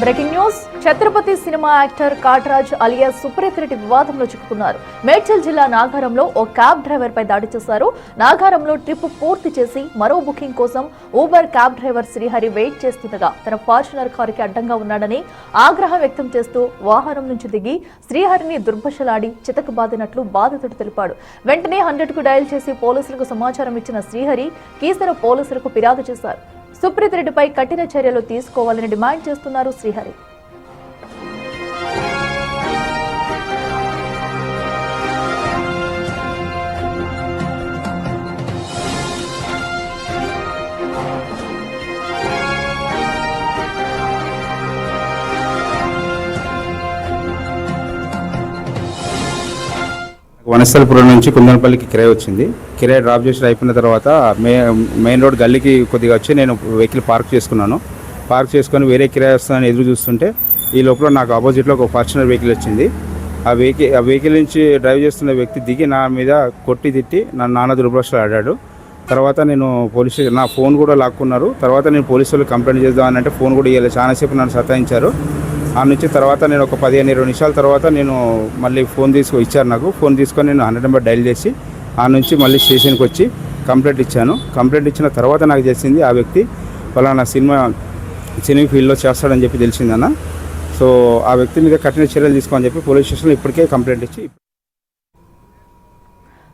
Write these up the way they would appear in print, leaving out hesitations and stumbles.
Breaking news. Chatrapathi cinema actor Katraj alias Supreeth Reddy వివాదంలో చిక్కుకున్నారు. మేడ్చల్ జిల్లా నాగారంలో ఓ క్యాబ్ డ్రైవర్ పై దాడి చేశారు. నాగారంలో ట్రిప్ పూర్తి చేసి మరో బుకింగ్ కోసం Uber cab driver Srihari wait చేస్తుండగా తన ఫార్చునర్ కారుకి అడ్డంగా ఉన్నాడని ఆగ్రహం వ్యక్తం చేస్తూ వాహనం నుంచి దిగి శ్రీహరిని దుర్భషలాడి చితకబాదినట్లు బాధితుడు తెలిపాడు. వెంటనే 100కు డయల్ చేసి పోలీసులకు సమాచారం ఇచ్చిన శ్రీహరి కీసర పోలీసులకు ఫిర్యాదు చేశారు. సుప్రీత్ రెడ్డిపై కఠిన చర్యలు తీసుకోవాలని డిమాండ్ చేస్తున్నారు శ్రీహరి. వనస్థలపురం నుంచి కుందనపల్లికి కిరాయి వచ్చింది. కిరాయి డ్రాప్ చేసి అయిపోయిన తర్వాత మెయిన్ రోడ్ గల్లీకి కొద్దిగా వచ్చి నేను వెహికల్ పార్క్ చేసుకున్నాను. పార్క్ చేసుకొని వేరే కిరాయి వస్తుందని ఎదురు చూస్తుంటే ఈ లోపల నాకు ఆపోజిట్లో ఒక ఫార్చునర్ వెహికల్ వచ్చింది. ఆ వెహికల్ నుంచి డ్రైవ్ చేస్తున్న వ్యక్తి దిగి నా మీద కొట్టి తిట్టి నాన్న దుర్భాషలు ఆడాడు. తర్వాత నేను నా ఫోన్ కూడా లాక్కున్నారు. తర్వాత నేను పోలీసు వాళ్ళకి కంప్లైంట్ చేద్దామని అంటే ఫోన్ కూడా ఇవ్వలేదు. చాలాసేపు నన్ను సతాయించారు. ఆ నుంచి తర్వాత నేను ఒక 15-20 నిమిషాల తర్వాత నేను మళ్ళీ ఫోన్ ఇచ్చారు నాకు. ఫోన్ తీసుకొని నేను 100 నెంబర్ డైల్ చేసి ఆ నుంచి మళ్ళీ స్టేషన్కి వచ్చి కంప్లైంట్ ఇచ్చాను. కంప్లైంట్ ఇచ్చిన తర్వాత నాకు తెలిసింది ఆ వ్యక్తి ఫలానా సినిమా ఫీల్డ్లో చేస్తాడని చెప్పి తెలిసిందన్న. సో ఆ వ్యక్తి మీద కఠిన చర్యలు తీసుకోమని చెప్పి పోలీస్ స్టేషన్లో ఇప్పటికే కంప్లైంట్ ఇచ్చి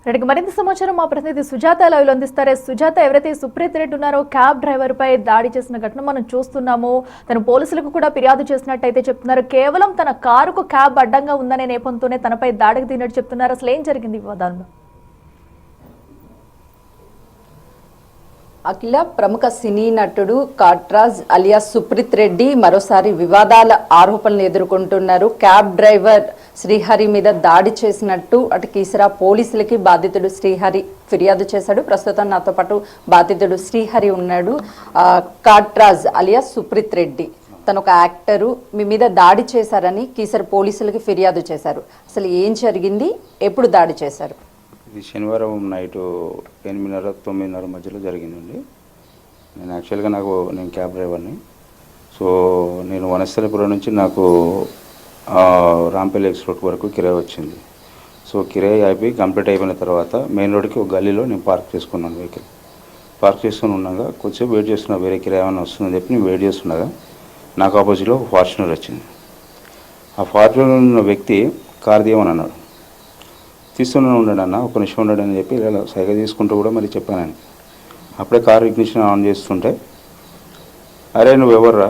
రెడ్డికి మరింత సమాచారం మా ప్రతినిధి సుజాత లైవ్లో అందిస్తారు. సుజాత, ఎవరైతే సుప్రీత్ రెడ్డి ఉన్నారో క్యాబ్ డ్రైవర్ పై దాడి చేసిన ఘటన మనం చూస్తున్నాము. తను పోలీసులకు కూడా ఫిర్యాదు చేసినట్టయితే చెప్తున్నారు. కేవలం తన కారుకు క్యాబ్ అడ్డంగా ఉందనే నేపథ్యంతోనే తనపై దాడికి దిగినట్టు చెప్తున్నారు. అసలు ఏం జరిగింది వివాదంలో? అఖిల, ప్రముఖ సినీ నటుడు కాట్రాజ్ అలియాస్ సుప్రీత్ రెడ్డి మరోసారి వివాదాల ఆరోపణలు ఎదుర్కొంటున్నారు. క్యాబ్ డ్రైవర్ శ్రీహరి మీద దాడి చేసినట్టు అటు కీసరా పోలీసులకి బాధితుడు శ్రీహరి ఫిర్యాదు చేశాడు. ప్రస్తుతం నాతో పాటు బాధితుడు శ్రీహరి ఉన్నాడు. కాట్రాజ్ అలియాస్ సుప్రీత్ రెడ్డి తను ఒక యాక్టరు, మీ మీద దాడి చేశారని కీసర పోలీసులకి ఫిర్యాదు చేశారు. అసలు ఏం జరిగింది, ఎప్పుడు దాడి చేశారు? ఇది శనివారం నైటు 8:30-9:30 మధ్యలో జరిగిందండి. నేను యాక్చువల్గా నేను క్యాబ్ డ్రైవర్ని. సో నేను వనస్థలపురం నుంచి నాకు రాంపల్లి ఎక్స్పోర్ట్ వరకు కిరాయి వచ్చింది. సో కిరాయి అయిపోయి కంప్లీట్ అయిపోయిన తర్వాత మెయిన్ రోడ్కి ఒక గల్లీలో నేను పార్క్ చేసుకున్నాను. వెహికల్ పార్క్ చేసుకుని ఉన్నాగా కొంచెం వెయిట్ చేస్తున్నా, వేరే కిరాయి ఏమైనా వస్తుందని చెప్పి నేను వెయిట్ చేస్తున్నాగా నాకు ఆపోజిట్లో ఒక ఫార్చునర్ వచ్చింది. ఆ ఫార్చునర్ ఉన్న వ్యక్తి కార్ తీయమని అన్నాడు. తీస్తూనే ఉన్నాడన్న, ఒక నిమిషం ఉన్నాడని చెప్పి ఇలా సైగ తీసుకుంటూ కూడా మరి చెప్పానని. అప్పుడే కారు ఇగ్నిషన్ ఆన్ చేస్తుంటే, అరే నువ్వు ఎవర్రా,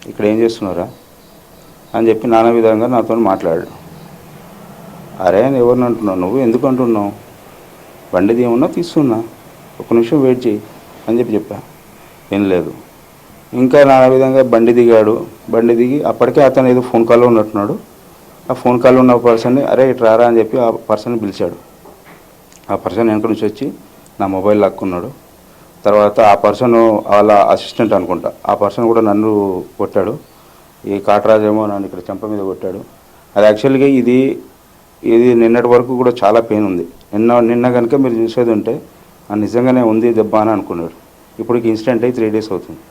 ఇక్కడ ఏం చేస్తున్నారా అని చెప్పి నానా విధంగా నాతో మాట్లాడాడు. అరే అని ఎవరిని అంటున్నావు, నువ్వు ఎందుకు అంటున్నావు, బండిది ఏమన్నా తీస్తున్నా, ఒక నిమిషం వెయిట్ చేయి అని చెప్పా. ఏం లేదు. ఇంకా నానా విధంగా బండి దిగాడు. బండి దిగి అప్పటికే అతను ఏదో ఫోన్ కాల్లో ఉన్నట్టున్నాడు. ఆ ఫోన్ కాల్లో ఉన్న పర్సన్ని అరే ఇటు రారా అని చెప్పి ఆ పర్సన్ని పిలిచాడు. ఆ పర్సన్ వెనక నుంచి వచ్చి నా మొబైల్ లాక్కున్నాడు. తర్వాత ఆ పర్సన్ వాళ్ళ అసిస్టెంట్ అనుకుంటా, ఆ పర్సన్ కూడా నన్ను కొట్టాడు. ఈ కాట్రాజ్ ఏమో నన్ను ఇక్కడ చెంప మీద కొట్టాడు. అది యాక్చువల్గా ఇది నిన్నటి వరకు కూడా చాలా పెయిన్ ఉంది. నిన్న కనుక మీరు చూసేది ఉంటే నిజంగానే ఉంది దెబ్బ అని అనుకున్నాడు. ఇప్పటికి ఇన్సిడెంట్ అయి 3 డేస్ అవుతుంది.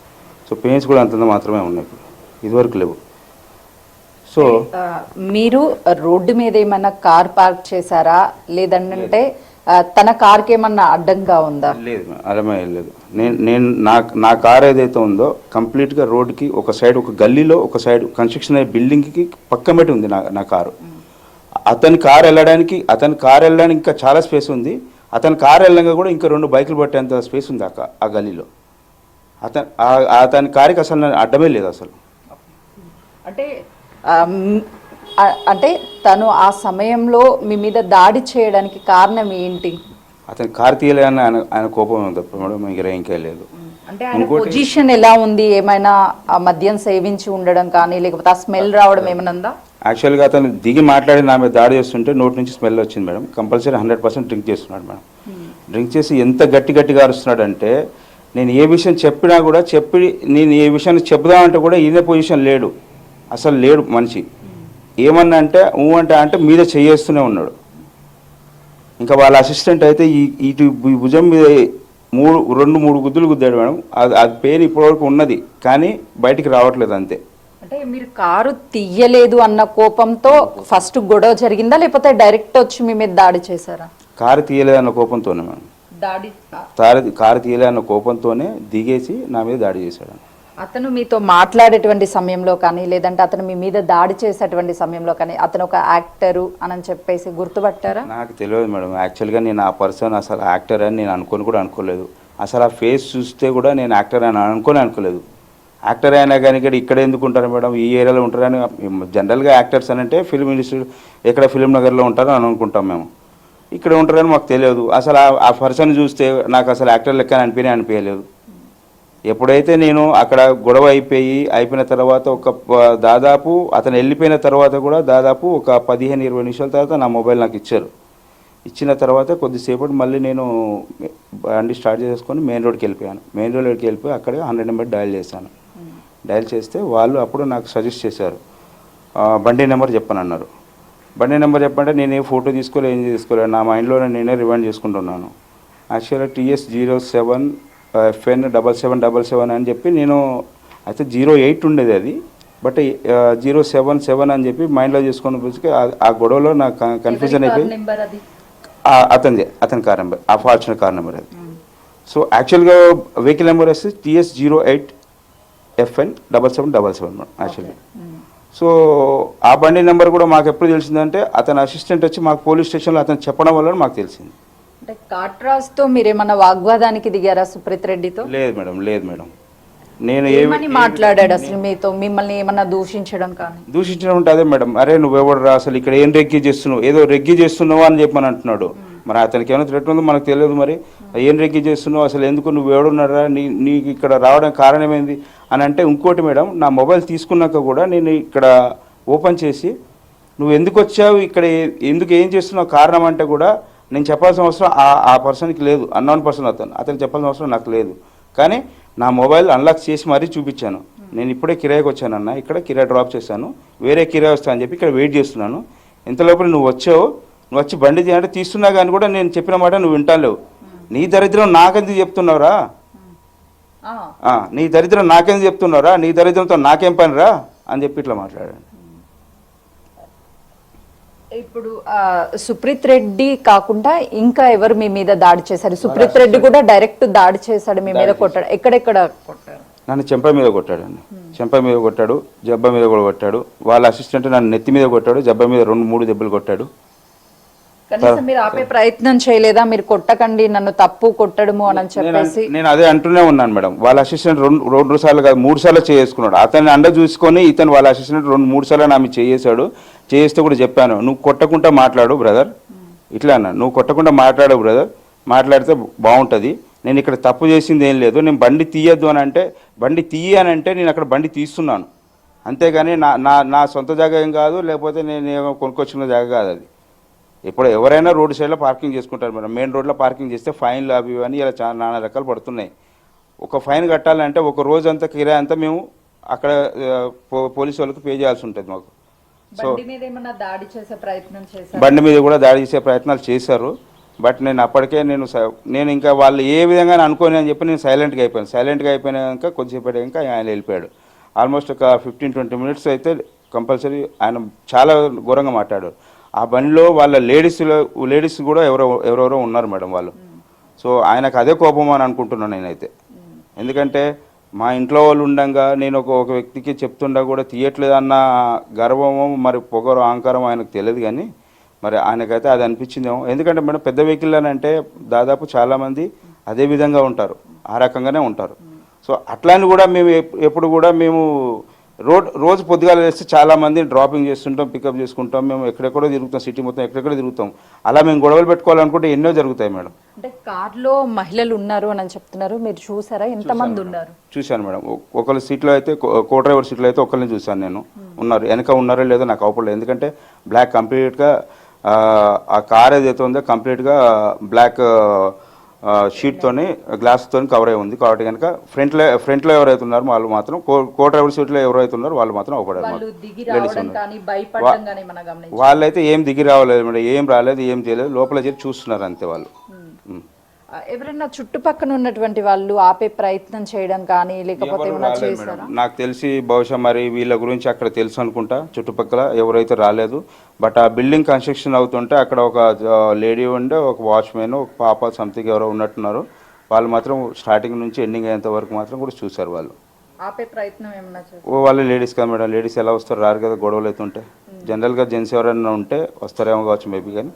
సో పెయిన్స్ కూడా అంతంత మాత్రమే ఉన్నాయి, ఇప్పుడు ఇదివరకు లేవు. సో మీరు రోడ్డు మీద ఏమన్నా కార్ పార్క్ చేశారా, లేదంటే తన కార్కి ఏమన్నా అడ్డంగా ఉందా? లేదు, అలమే లేదు. నేను నా కార్ ఏదైతే ఉందో కంప్లీట్గా రోడ్కి ఒక సైడ్, ఒక గల్లీలో ఒక సైడ్ కన్స్ట్రక్షన్ అయ్యే బిల్డింగ్కి పక్క పెట్టి ఉంది నా కారు. అతని కార్ వెళ్ళడానికి ఇంకా చాలా స్పేస్ ఉంది. అతని కార్ వెళ్ళగా కూడా ఇంకా 2 బైకులు పట్టేంత స్పేస్ ఉంది ఆ గల్లీలో. అతని కారుకి అసలు అడ్డమే లేదు అసలు. అంటే తను ఆ సమయంలో మీ మీద దాడి చేయడానికి కారణం ఏంటి? అతను కారు తీయలేదని ఆయన కోపం తప్ప మేడం, ఇంకా లేదు. అంటే ఆయన పొజిషన్ ఎలా ఉంది, ఏమైనా మద్యం సేవించి ఉండడం కానీ లేకపోతే ఆ స్మెల్ రావడం ఏమైనా ఉందా? యాక్చువల్గా అతను దిగి మాట్లాడి నా మీద దాడి చేస్తుంటే నోటి నుంచి స్మెల్ వచ్చింది మేడం. కంపల్సరీ 100% డ్రింక్ చేస్తున్నాడు మేడం. డ్రింక్ చేసి ఎంత గట్టిగా అరుస్తున్నాడు అంటే, నేను ఏ విషయం చెప్పినా కూడా నేను ఏ విషయాన్ని చెప్దామంటే కూడా ఈయన పొజిషన్ లేడు, అసలు లేడు మనిషి. ఏమన్నా అంటే అంటే మీద చేయేస్తూనే ఉన్నాడు. ఇంకా వాళ్ళ అసిస్టెంట్ అయితే ఇటు భుజం మీద 2-3 గుద్దులు గుద్దాడు మేడం. అది పెయిన్ ఇప్పటివరకు ఉన్నది, కానీ బయటికి రావట్లేదు అంతే. అంటే మీరు కారు తీయలేదు అన్న కోపంతో ఫస్ట్ గొడవ జరిగిందా, లేకపోతే డైరెక్ట్ వచ్చి మీ మీద దాడి చేశారా? కారు తీయలేదన్న కోపంతోనే మేడం, దాడి కారు తీయలేదన్న కోపంతోనే దిగేసి నా మీద దాడి చేశాడు. అతను మీతో మాట్లాడేటువంటి సమయంలో కానీ, లేదంటే అతను మీ మీద దాడి చేసేటువంటి సమయంలో కానీ అతను ఒక యాక్టరు అని చెప్పేసి గుర్తుపట్టారా? నాకు తెలియదు మేడం. యాక్చువల్గా నేను ఆ పర్సన్ అసలు యాక్టర్ అని నేను అనుకోలేదు. అసలు ఆ ఫేస్ చూస్తే కూడా నేను యాక్టర్ అని అనుకోలేదు. యాక్టర్ అయినా కానీ ఇక్కడ ఎందుకు ఉంటారు మేడం, ఈ ఏరియాలో ఉంటారని. జనరల్గా యాక్టర్స్ అని అంటే ఫిల్మ్ ఇండస్ట్రీ ఎక్కడ ఫిల్మ్ నగర్లో ఉంటారో అని అనుకుంటాం మేము. ఇక్కడ ఉంటారని మాకు తెలియదు. అసలు ఆ పర్సన్ చూస్తే నాకు అసలు యాక్టర్ లెక్క అనిపించలేదు. ఎప్పుడైతే నేను అక్కడ గొడవ అయిపోయిన తర్వాత దాదాపు అతను వెళ్ళిపోయిన తర్వాత కూడా దాదాపు ఒక 15-20 నిమిషాల తర్వాత నా మొబైల్ నాకు ఇచ్చారు. ఇచ్చిన తర్వాత కొద్దిసేపటి మళ్ళీ నేను బండి స్టార్ట్ చేసుకొని మెయిన్ రోడ్కి వెళ్ళిపోయాను. మెయిన్ రోడ్కి వెళ్ళిపోయి అక్కడ 100 నెంబర్ డయల్ చేశాను. డయల్ చేస్తే వాళ్ళు అప్పుడు నాకు సజెస్ట్ చేశారు, బండి నెంబర్ చెప్పనన్నారు. బండి నెంబర్ చెప్పంటే నేను ఏ ఫోటో తీసుకోలేదు, ఏం తీసుకోలేదు. నా మైండ్లో నేనే రివైండ్ చేసుకుంటున్నాను. యాక్చువల్గా TS07 FN 7777 అని చెప్పి నేను అయితే 08 ఉండేది అది, బట్ 077 అని చెప్పి మైండ్లో చేసుకొని వచ్చి ఆ గొడవలో నాకు కన్ఫ్యూజన్ అయిపోయి అతని కార్ నెంబర్, ఆ ఫార్చునర్ కార్ నెంబర్ అది. సో యాక్చువల్గా వెహికల్ నెంబర్ వచ్చి TS08 FN 7777 యాక్చువల్లీ. సో ఆ బండి నెంబర్ కూడా మాకు ఎప్పుడు తెలిసిందంటే అతని అసిస్టెంట్ వచ్చి మాకు పోలీస్ స్టేషన్లో అతను చెప్పడం వల్ల మాకు తెలిసింది. అంటే కాట్రాజ్తో మీరేమన్నా వాగ్వాదానికి దిగారా సుప్రీత్ రెడ్డితో? లేదు మేడం. నేను ఏమని మాట్లాడాడు అసలు మీతో? మిమ్మల్ని ఏమన్నా దూషించడం కానీ? దూషించడం అంటే అదే మేడం, అరే నువ్వెవడు రా, అసలు ఇక్కడ ఏం రెగ్గి చేస్తున్నావు, ఏదో రెగ్గి చేస్తున్నావు అని చెప్పని అంటున్నాడు. మరి అతనికి ఏమైనా థ్రెట్ ఉందో మనకు తెలియదు. మరి ఏం రెగ్గి చేస్తున్నావు, అసలు ఎందుకు నువ్వు ఎవడున్నారా, నీకు ఇక్కడ రావడానికి కారణం ఏంది అని అంటే. ఇంకోటి మేడం, నా మొబైల్ తీసుకున్నాక కూడా నేను ఇక్కడ ఓపెన్ చేసి నువ్వు ఎందుకు వచ్చావు, ఇక్కడ ఎందుకు ఏం చేస్తున్నావు కారణం అంటే కూడా నేను చెప్పాల్సిన అవసరం ఆ పర్సన్కి లేదు. అన్నోన్ పర్సన్ అతను చెప్పాల్సిన అవసరం నాకు లేదు. కానీ నా మొబైల్ అన్లాక్ చేసి మరీ చూపించాను. నేను ఇప్పుడే కిరాయికి వచ్చానన్నా, ఇక్కడ కిరాయి డ్రాప్ చేశాను, వేరే కిరాయి వస్తా అని చెప్పి ఇక్కడ వెయిట్ చేస్తున్నాను. ఇంతలోపల నువ్వు వచ్చావు, నువ్వు వచ్చి బండి అంటే తీస్తున్నా కానీ కూడా నేను చెప్పిన మాట నువ్వు వింటాలేవు. నీ దరిద్రం నాకెందుకు చెప్తున్నావురా, నీ దరిద్రం నాకెందుకు చెప్తున్నావురా, నీ దరిద్రంతో నాకేం పని రా అని చెప్పి ఇట్లా మాట్లాడాను. ఇప్పుడు సుప్రీత్ రెడ్డి కాకుండా ఇంకా ఎవరు మీ మీద దాడి చేశారు? సుప్రీత్ రెడ్డి కూడా డైరెక్ట్ దాడి చేశాడు మీ మీద, కొట్టాడు. ఎక్కడెక్కడ కొట్టాడు? నన్ను చెంప మీద కొట్టాడండి, చెంప మీద కొట్టాడు, జబ్బ మీద కూడా కొట్టాడు. వాళ్ళ అసిస్టెంట్ నన్ను నెత్తి మీద కొట్టాడు, జబ్బ మీద 2-3 దెబ్బలు కొట్టాడు. కనీసం మీరు ఆపే ప్రయత్నం చేయలేదా? మీరు కొట్టకండి, నన్ను తప్పు కొట్టడము అని చెప్పేసి. నేను అదే అంటూనే ఉన్నాను మేడం. వాళ్ళ అసిస్టెంట్ 2 సార్లు కాదు 3 సార్లు చేసుకున్నాడు. అతన్ని అండ చూసుకొని ఇతను వాళ్ళ అసిస్టెంట్ 2-3 సార్లు నా మీద చేసాడు. చేస్తే కూడా చెప్పాను, నువ్వు కొట్టకుండా మాట్లాడు బ్రదర్, ఇట్లా అన్నా, నువ్వు కొట్టకుండా మాట్లాడు బ్రదర్, మాట్లాడితే బాగుంటుంది. నేను ఇక్కడ తప్పు చేసింది ఏం లేదు. నేను బండి తీయద్దు అని అంటే, బండి తీయనంటే నేను అక్కడ బండి తీస్తున్నాను, అంతేగాని నా సొంత జాగా ఏం కాదు, లేకపోతే నేను కొనుక్కొచ్చిన జాగా కాదు అది. ఇప్పుడు ఎవరైనా రోడ్ సైడ్లో పార్కింగ్ చేసుకుంటారు మేడం. మెయిన్ రోడ్లో పార్కింగ్ చేస్తే ఫైన్లు అవి అని ఇలా చాలా నానా రకాలు పడుతున్నాయి. ఒక ఫైన్ కట్టాలంటే ఒక రోజు అంతా కిరాయి అంతా మేము అక్కడ పోలీసు వాళ్ళకి పే చేయాల్సి ఉంటుంది మాకు. సో బండి మీద కూడా దాడి చేసే ప్రయత్నాలు చేశారు. బట్ నేను అప్పటికే నేను ఇంకా వాళ్ళు ఏ విధంగా అనుకోని అని చెప్పి నేను సైలెంట్గా అయిపోయాక కొద్దిసేపు ఇంకా ఆయన వెళ్ళిపోయాడు. ఆల్మోస్ట్ ఒక 15-20 మినిట్స్ అయితే కంపల్సరీ ఆయన చాలా ఘోరంగా మాట్లాడారు. ఆ బండిలో వాళ్ళ లేడీస్ కూడా ఎవరెవరో ఉన్నారు మేడం వాళ్ళు. సో ఆయనకు అదే కోపం అని అనుకుంటున్నాను నేనైతే. ఎందుకంటే మా ఇంట్లో వాళ్ళు ఉండగా నేను ఒక వ్యక్తికి చెప్తుండా కూడా తీయట్లేదన్న గర్వమో మరి పొగరు అహంకారం ఆయనకు తెలియదు, కానీ మరి ఆయనకైతే అది అనిపించిందేమో. ఎందుకంటే మేడం పెద్ద వెహికల్ అని అంటే దాదాపు చాలామంది అదే విధంగా ఉంటారు, ఆ రకంగానే ఉంటారు. సో అట్లాని కూడా మేము ఎప్పుడు కూడా మేము రోజు పొద్దుగాల వేస్తే చాలామంది డ్రాపింగ్ చేస్తుంటాం, పికప్ చేసుకుంటాం, మేము ఎక్కడెక్కడో తిరుగుతాం, సిటీ మొత్తం ఎక్కడెక్కడో తిరుగుతాం. అలా మేము గొడవలు పెట్టుకోవాలనుకుంటే ఎన్నో జరుగుతాయి మేడం. అంటే కార్లో మహిళలు ఉన్నారు అని చెప్తున్నారు, మీరు చూసారా? ఎంతమంది ఉన్నారు? చూశాను మేడం. ఒకళ్ళ సీట్లో అయితే కో డ్రైవర్ సీట్లో అయితే ఒకరిని చూశాను నేను. ఉన్నారు, వెనక ఉన్నారో లేదో నాకు అవపడలేదు. ఎందుకంటే బ్లాక్ కంప్లీట్గా ఆ కార్ ఏదైతే ఉందో కంప్లీట్గా బ్లాక్ షీట్తోని గ్లాస్తో కవర్ అయి ఉంది. కాబట్టి కనుక ఫ్రంట్లో ఎవరైతే ఉన్నారో వాళ్ళు మాత్రం కో డ్రైవర్ సీట్లో ఎవరైతే ఉన్నారో వాళ్ళు మాత్రం అవపడారు. వాళ్ళైతే ఏం దిగి రావలేదు మేడం, ఏం రాలేదు, ఏం చేయలేదు, లోపల చేసి చూస్తున్నారు అంతే వాళ్ళు. ఎవరైనా చుట్టుపక్కన ఉన్నటువంటి వాళ్ళు ఆపే ప్రయత్నం చేయడం కానీ లేకపోతే ఎవరు ఏమైనా రాలేదు చేశారా? మేడం. నాకు తెలిసి బహుశా మరి వీళ్ళ గురించి అక్కడ తెలుసు అనుకుంటా, చుట్టుపక్కల ఎవరైతే రాలేదు. బట్ ఆ బిల్డింగ్ కన్స్ట్రక్షన్ అవుతుంటే అక్కడ ఒక లేడీ ఉండే, ఒక వాచ్మెన్, ఒక పాప సంథింగ్ ఎవరో ఉన్నట్టున్నారు. వాళ్ళు మాత్రం స్టార్టింగ్ నుంచి ఎండింగ్ అయ్యేంత వరకు మాత్రం కూడా చూశారు. వాళ్ళు ఆపే ప్రయత్నం ఏమైనా చేశారా? వాళ్ళు లేడీస్ కదా మేడం, లేడీస్ ఎలా వస్తారు? రారు కదా, గొడవలు అయితే ఉంటాయి. జనరల్గా జెంట్స్ ఎవరైనా ఉంటే వస్తారేమో కావచ్చు మేబీ, కానీ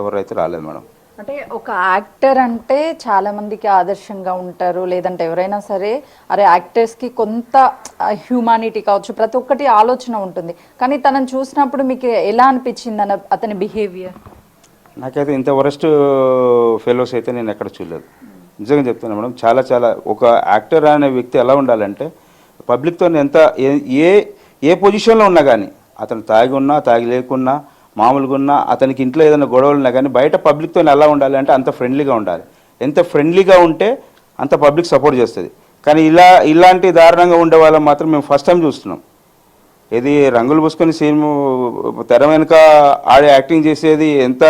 ఎవరైతే రాలేదు మేడం. అంటే ఒక యాక్టర్ అంటే చాలా మందికి ఆదర్శంగా ఉంటారు, లేదంటే ఎవరైనా సరే అరే యాక్టర్స్కి కొంత హ్యూమానిటీ కావచ్చు, ప్రతి ఒక్కటి ఆలోచన ఉంటుంది. కానీ తనని చూసినప్పుడు మీకు ఎలా అనిపించింది అతని బిహేవియర్? నాకైతే ఇంత వరస్ట్ ఫెలోస్ అయితే నేను ఎక్కడ చూడలేదు. నిజంగా చెప్తాను మేడం. చాలా చాలా ఒక యాక్టర్ అనే వ్యక్తి ఎలా ఉండాలంటే పబ్లిక్తో ఎంత ఏ పొజిషన్లో ఉన్నా కానీ, అతను తాగి ఉన్నా తాగి లేకున్నా మామూలుగా ఉన్నా, అతనికి ఇంట్లో ఏదైనా గొడవలు ఉన్నా కానీ బయట పబ్లిక్తో ఎలా ఉండాలి అంటే అంత ఫ్రెండ్లీగా ఉండాలి. ఎంత ఫ్రెండ్లీగా ఉంటే అంత పబ్లిక్ సపోర్ట్ చేస్తుంది. కానీ ఇలాంటి దారుణంగా ఉండే వాళ్ళని మాత్రం మేము ఫస్ట్ టైం చూస్తున్నాం. ఇది రంగులు పూసుకొని సీన్ తెర వెనుక ఆడే యాక్టింగ్ చేసేది ఎంత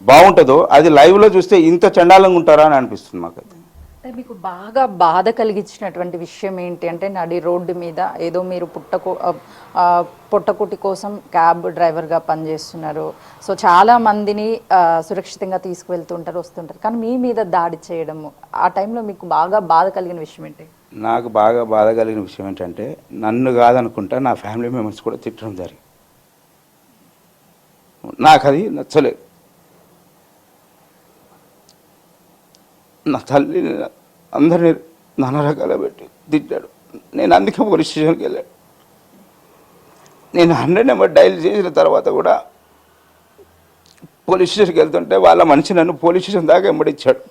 బాగుంటుందో అది లైవ్లో చూస్తే ఇంత చండాలంగా ఉంటారా అని అనిపిస్తుంది మాకైతే. అంటే మీకు బాగా బాధ కలిగించినటువంటి విషయం ఏంటి అంటే, నడి రోడ్డు మీద ఏదో మీరు పొట్టకుటి కోసం క్యాబ్ డ్రైవర్గా పనిచేస్తున్నారు, సో చాలా మందిని సురక్షితంగా తీసుకువెళ్తుంటారు, వస్తుంటారు, కానీ మీ మీద దాడి చేయడము, ఆ టైంలో మీకు బాగా బాధ కలిగిన విషయం ఏంటి? నాకు బాగా బాధ కలిగిన విషయం ఏంటంటే, నన్ను కాదనుకుంటా నా ఫ్యామిలీ మెంబర్స్ కూడా తిట్టడం జరిగింది. నాకు అది నచ్చలేదు. నా తల్లి అందరినీ నానా రకాల పెట్టి తిట్టాడు. నేను అందుకే పోలీస్ స్టేషన్కి వెళ్ళాను. నేను 100 నెంబర్ డైల్ చేసిన తర్వాత కూడా పోలీస్ స్టేషన్కి వెళ్తుంటే వాళ్ళ మనిషి నన్ను పోలీస్ స్టేషన్ దాకా వెంబడించాడు.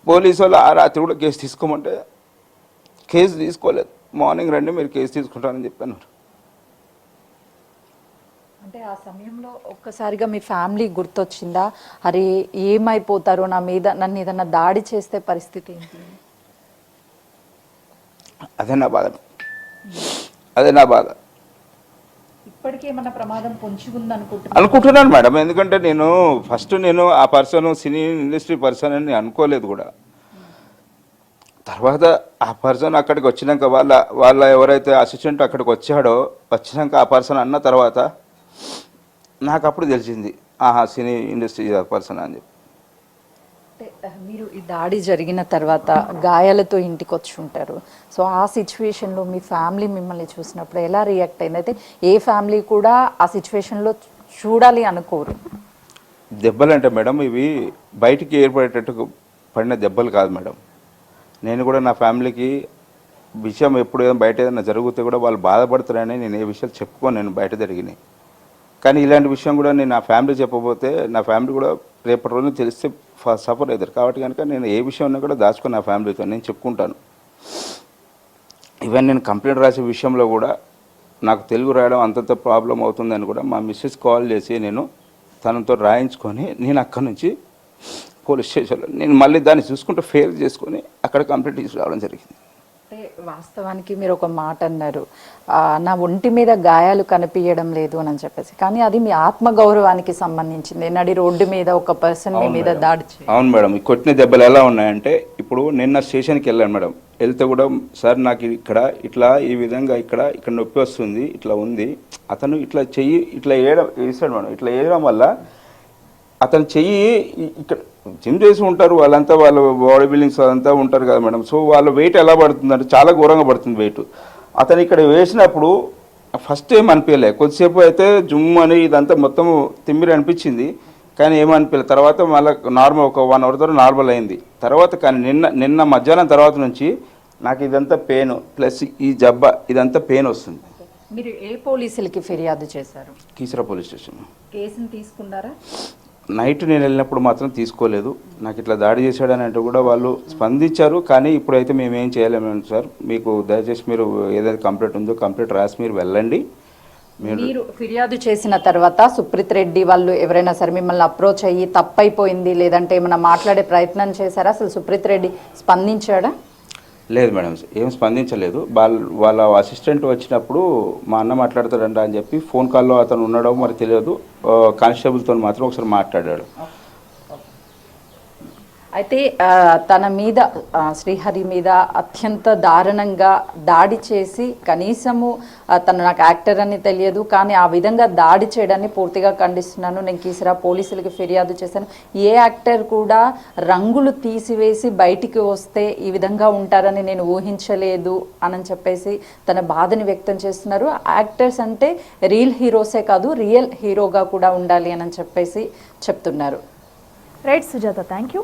పోలీసు వాళ్ళు ఆ రాత్రి కూడా కేసు తీసుకోమంటే కేసు తీసుకోలేదు. మార్నింగ్ రండి మీరు కేసు తీసుకుంటారని చెప్పాను. అంటే ఆ సమయంలో ఒక్కసారిగా మీ ఫ్యామిలీ గుర్తొచ్చిందా? అరే ఏమైపోతారో, నా మీద నన్ను ఏదన్నా దాడి చేస్తే పరిస్థితి ఏంటి? అదే నా బాధ, అదే నా బాధ. ఇప్పటికీ ఏమన్నా ప్రమాదం పొంచి ఉంది అనుకుంటున్నాను మేడం. ఎందుకంటే నేను ఫస్ట్ ఆ పర్సన్ సినీ ఇండస్ట్రీ పర్సన్ అని అనుకోలేదు కూడా. తర్వాత ఆ పర్సన్ అక్కడికి వచ్చినాక వాళ్ళ ఎవరైతే అసిస్టెంట్ అక్కడికి వచ్చినాక ఆ పర్సన్ అన్న తర్వాత నాకు అప్పుడు తెలిసింది, ఆహా సినీ ఇండస్ట్రీ పర్సన్ అని చెప్పి. మీరు ఈ దాడి జరిగిన తర్వాత గాయాలతో ఇంటికి వచ్చి ఉంటారు, సో ఆ సిచ్యువేషన్లో మీ ఫ్యామిలీ మిమ్మల్ని చూసినప్పుడు ఎలా రియాక్ట్ అయింది? అయితే ఏ ఫ్యామిలీ కూడా ఆ సిచ్యువేషన్లో చూడాలి అనుకోరు. దెబ్బలు అంటే మేడం ఇవి బయటికి ఏర్పడేటట్టు పడిన దెబ్బలు కాదు మేడం. నేను కూడా నా ఫ్యామిలీకి విషయం ఎప్పుడు బయట ఏదైనా జరిగితే కూడా వాళ్ళు బాధపడతారని నేను ఏ విషయాలు చెప్పుకోను. నేను బయట జరిగినాయి, కానీ ఇలాంటి విషయం కూడా నేను నా ఫ్యామిలీ చెప్పబోతే నా ఫ్యామిలీ కూడా రేపటి రోజున తెలిస్తే సఫర్ అవుతారు. కాబట్టి కనుక నేను ఏ విషయం ఉన్నా కూడా దాచుకుని నా ఫ్యామిలీతో నేను చెప్పుకుంటాను. ఈవెన్ నేను కంప్లైంట్ రాసే విషయంలో కూడా నాకు తెలుగు రాయడం అంతంత ప్రాబ్లం అవుతుందని కూడా మా మిస్సెస్ కాల్ చేసి నేను తనతో రాయించుకొని నేను అక్కడి నుంచి పోలీస్ స్టేషన్లో నేను మళ్ళీ దాన్ని చూసుకుంటూ ఫెయిల్ చేసుకొని అక్కడ కంప్లైంట్ తీసుకురావడం జరిగింది. అంటే వాస్తవానికి మీరు ఒక మాట అన్నారు, నా ఒంటి మీద గాయాలు కనిపించడం లేదు అని చెప్పేసి, కానీ అది మీ ఆత్మగౌరవానికి సంబంధించింది. నడి రోడ్డు మీద ఒక పర్సన్ మీద దాడి. అవును మేడం, ఈ కొట్టిన దెబ్బలు ఎలా ఉన్నాయంటే ఇప్పుడు నిన్న స్టేషన్కి వెళ్ళాను మేడం. వెళ్తే కూడా సార్ నాకు ఇక్కడ ఇట్లా ఈ విధంగా ఇక్కడ నొప్పి వస్తుంది, ఇట్లా ఉంది. అతను ఇట్లా చెయ్యి ఇట్లా వేసాడు మేడం. ఇట్లా వేయడం వల్ల అతను చెయ్యి ఇక్కడ జిమ్ చేసి ఉంటారు వాళ్ళంతా, వాళ్ళ బాడీ బిల్డింగ్స్ అదంతా ఉంటారు కదా మేడం. సో వాళ్ళ వెయిట్ ఎలా పడుతుందంటే చాలా ఘోరంగా పడుతుంది వెయిట్. అతను ఇక్కడ వేసినప్పుడు ఫస్ట్ ఏం అనిపించలే, కొద్దిసేపు అయితే జుమ్ అని ఇదంతా మొత్తం తిమ్మిరి అనిపించింది, కానీ ఏమనిపించలేదు. తర్వాత మళ్ళీ నార్మల్ ఒక 1 అవర్ తర్వాత నార్మల్ అయింది. తర్వాత కానీ నిన్న మధ్యాహ్నం తర్వాత నుంచి నాకు ఇదంతా పెయిన్ ప్లస్ ఈ జబ్బ ఇదంతా పెయిన్ వస్తుంది. మీరు ఏ పోలీసులకి ఫిర్యాదు చేశారు? Keesara police station. కేసుని తీసుకున్నారా? నైట్ నేను వెళ్ళినప్పుడు మాత్రం తీసుకోలేదు. నాకు ఇట్లా దాడి చేశాడని అంటే కూడా వాళ్ళు స్పందించారు, కానీ ఇప్పుడైతే మేము ఏం చేయలేము సార్. మీకు దయచేసి మీరు ఏదైతే కంప్లైంట్ ఉందో కంప్లైంట్ రాసి మీరు వెళ్ళండి. మీరు ఫిర్యాదు చేసిన తర్వాత సుప్రీత్ రెడ్డి వాళ్ళు ఎవరైనా సరే మిమ్మల్ని అప్రోచ్ అయ్యి తప్పైపోయింది లేదంటే ఏమైనా మాట్లాడే ప్రయత్నం చేశారా? అసలు సుప్రీత్ రెడ్డి స్పందించాడా? లేదు మేడం, ఏం స్పందించలేదు. వాళ్ళ అసిస్టెంట్ వచ్చినప్పుడు మా అన్న మాట్లాడతాడంట అని చెప్పి ఫోన్ కాల్లో అతను ఉన్నాడో మరి తెలియదు, కానిస్టేబుల్తో మాత్రం ఒకసారి మాట్లాడాడు. అయితే తన మీద శ్రీహరి మీద అత్యంత దారుణంగా దాడి చేసి కనీసము తను నాకు యాక్టర్ అని తెలియదు, కానీ ఆ విధంగా దాడి చేయడాన్ని పూర్తిగా ఖండిస్తున్నాను. నేను కీసరా పోలీసులకి ఫిర్యాదు చేశాను. ఏ యాక్టర్ కూడా రంగులు తీసివేసి బయటికి వస్తే ఈ విధంగా ఉంటారని నేను ఊహించలేదు అని చెప్పేసి తన బాధని వ్యక్తం చేస్తున్నారు. యాక్టర్స్ అంటే రియల్ హీరోసే కాదు, రియల్ హీరోగా కూడా ఉండాలి అని చెప్పేసి చెప్తున్నారు. Right Sujatha, thank you.